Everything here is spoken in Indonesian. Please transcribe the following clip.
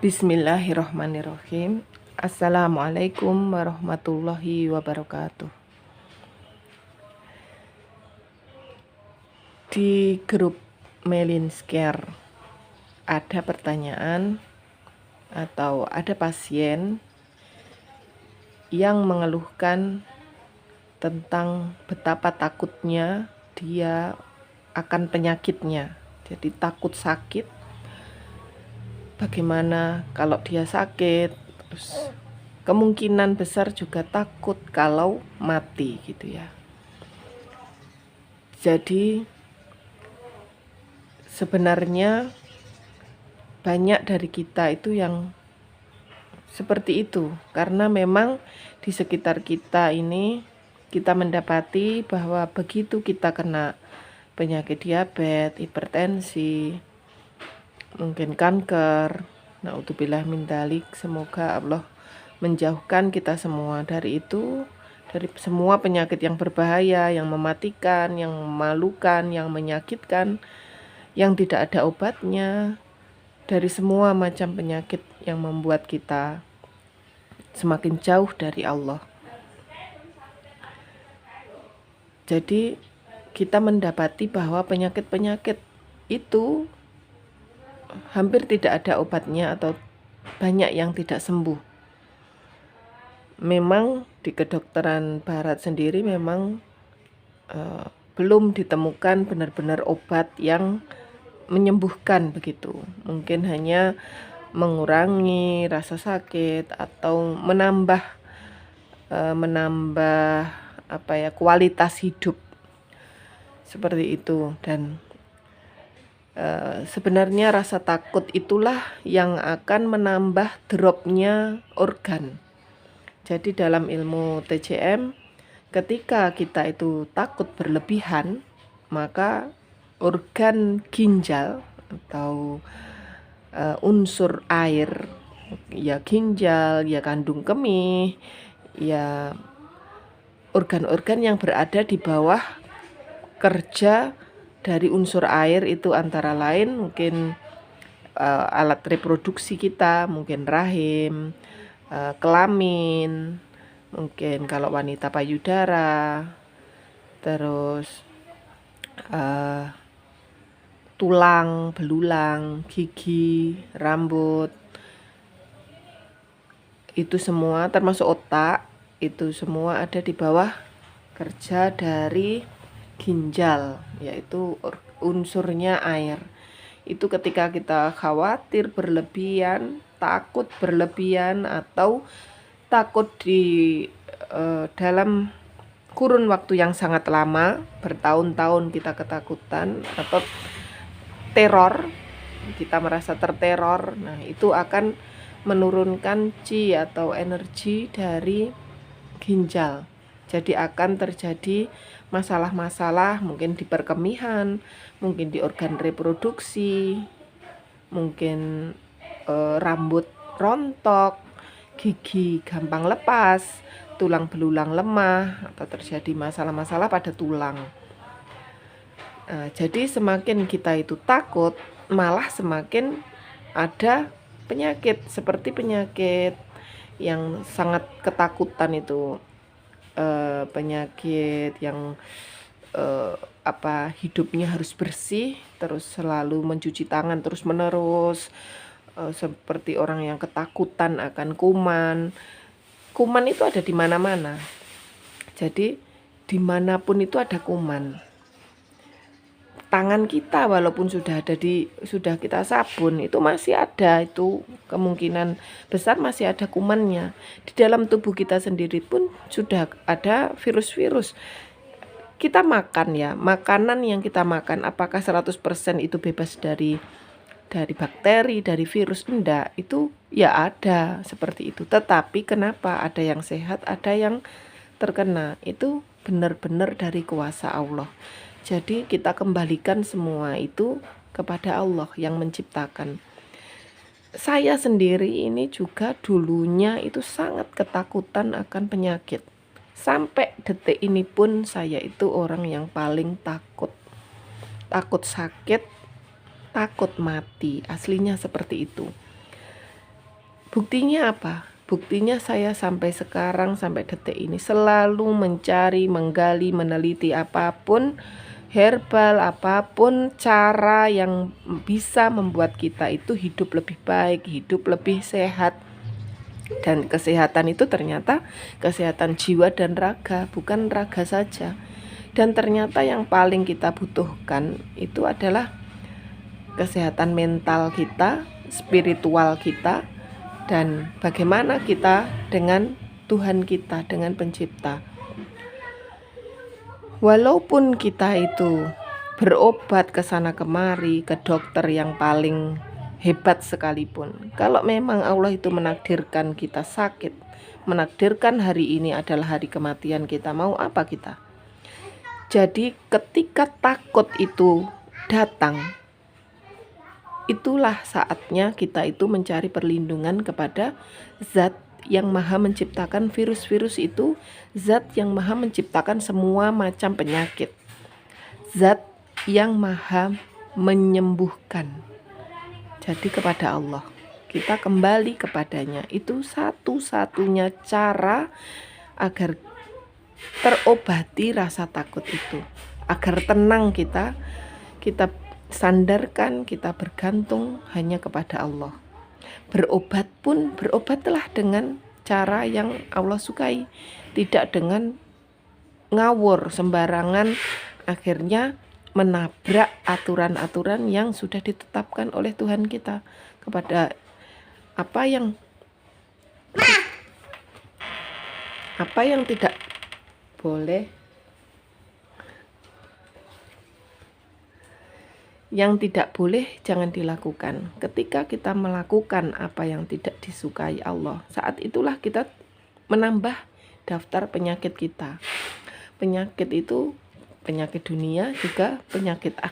Bismillahirrahmanirrahim. Assalamualaikum warahmatullahi wabarakatuh. Di grup Melinsker ada pertanyaan atau ada pasien yang mengeluhkan tentang betapa takutnya dia akan penyakitnya. Jadi takut sakit. Bagaimana kalau dia sakit, terus kemungkinan besar juga takut kalau mati gitu ya. Jadi sebenarnya banyak dari kita itu yang seperti itu, karena memang di sekitar kita ini kita mendapati bahwa begitu kita kena penyakit diabetes, hipertensi, mungkin kanker, naudzubillah min dzalik, semoga Allah menjauhkan kita semua dari itu, dari semua penyakit yang berbahaya, yang mematikan, yang memalukan, yang menyakitkan, yang tidak ada obatnya, dari semua macam penyakit yang membuat kita semakin jauh dari Allah. Jadi kita mendapati bahwa penyakit-penyakit itu hampir tidak ada obatnya atau banyak yang tidak sembuh. Memang di kedokteran barat sendiri memang belum ditemukan benar-benar obat yang menyembuhkan begitu. Mungkin hanya mengurangi rasa sakit atau menambah kualitas hidup seperti itu. Dan sebenarnya rasa takut itulah yang akan menambah dropnya organ. Jadi dalam ilmu TCM, ketika kita itu takut berlebihan, maka organ ginjal atau unsur air, ya ginjal, ya kandung kemih, ya organ-organ yang berada di bawah kerja dari unsur air itu antara lain mungkin alat reproduksi kita, mungkin rahim, kelamin, mungkin kalau wanita payudara, terus tulang, belulang, gigi, rambut, itu semua termasuk otak, itu semua ada di bawah kerja dari ginjal, yaitu unsurnya air. Itu ketika kita khawatir berlebihan, takut berlebihan, atau takut di dalam kurun waktu yang sangat lama, bertahun-tahun kita ketakutan atau teror, kita merasa terteror, nah itu akan menurunkan chi atau energi dari ginjal. Jadi akan terjadi masalah-masalah mungkin di perkemihan, mungkin di organ reproduksi, mungkin rambut rontok, gigi gampang lepas, tulang belulang lemah, atau terjadi masalah-masalah pada tulang. Jadi semakin kita itu takut, malah semakin ada penyakit, seperti penyakit yang sangat ketakutan itu, penyakit yang hidupnya harus bersih, terus selalu mencuci tangan terus menerus, seperti orang yang ketakutan akan kuman. Kuman itu ada di mana-mana. Jadi dimanapun itu ada kuman. Tangan kita walaupun sudah kita sabun, itu masih ada, itu kemungkinan besar masih ada kumannya. Di dalam tubuh kita sendiri pun sudah ada virus-virus. Kita makan ya, makanan yang kita makan apakah 100% itu bebas dari bakteri, dari virus? Enggak, itu ya ada seperti itu. Tetapi kenapa ada yang sehat, ada yang terkena? Itu benar-benar dari kuasa Allah. Jadi kita kembalikan semua itu kepada Allah yang menciptakan. Saya sendiri ini juga dulunya itu sangat ketakutan akan penyakit. Sampai detik ini pun saya itu orang yang paling takut. Takut sakit, takut mati, aslinya seperti itu. Buktinya apa? Buktinya saya sampai sekarang, sampai detik ini selalu mencari, menggali, meneliti apapun herbal, apapun cara yang bisa membuat kita itu hidup lebih baik, hidup lebih sehat. Dan kesehatan itu ternyata kesehatan jiwa dan raga, bukan raga saja. Dan ternyata yang paling kita butuhkan itu adalah kesehatan mental kita, spiritual kita, dan bagaimana kita dengan Tuhan kita, dengan pencipta. Walaupun kita itu berobat ke sana kemari, ke dokter yang paling hebat sekalipun, kalau memang Allah itu menakdirkan kita sakit, menakdirkan hari ini adalah hari kematian kita, mau apa kita? Jadi ketika takut itu datang, itulah saatnya kita itu mencari perlindungan kepada zat yang maha menciptakan virus-virus itu, zat yang maha menciptakan semua macam penyakit, zat yang maha menyembuhkan. Jadi kepada Allah, kita kembali kepadanya. Itu satu-satunya cara agar terobati rasa takut itu, agar tenang kita sandarkan, kita bergantung hanya kepada Allah. Berobat pun berobatlah dengan cara yang Allah sukai, tidak dengan ngawur sembarangan, akhirnya menabrak aturan-aturan yang sudah ditetapkan oleh Tuhan kita. Kepada apa yang tidak boleh, yang tidak boleh jangan dilakukan. Ketika kita melakukan apa yang tidak disukai Allah, saat itulah kita menambah daftar penyakit kita. Penyakit itu penyakit dunia, juga penyakit akhirat.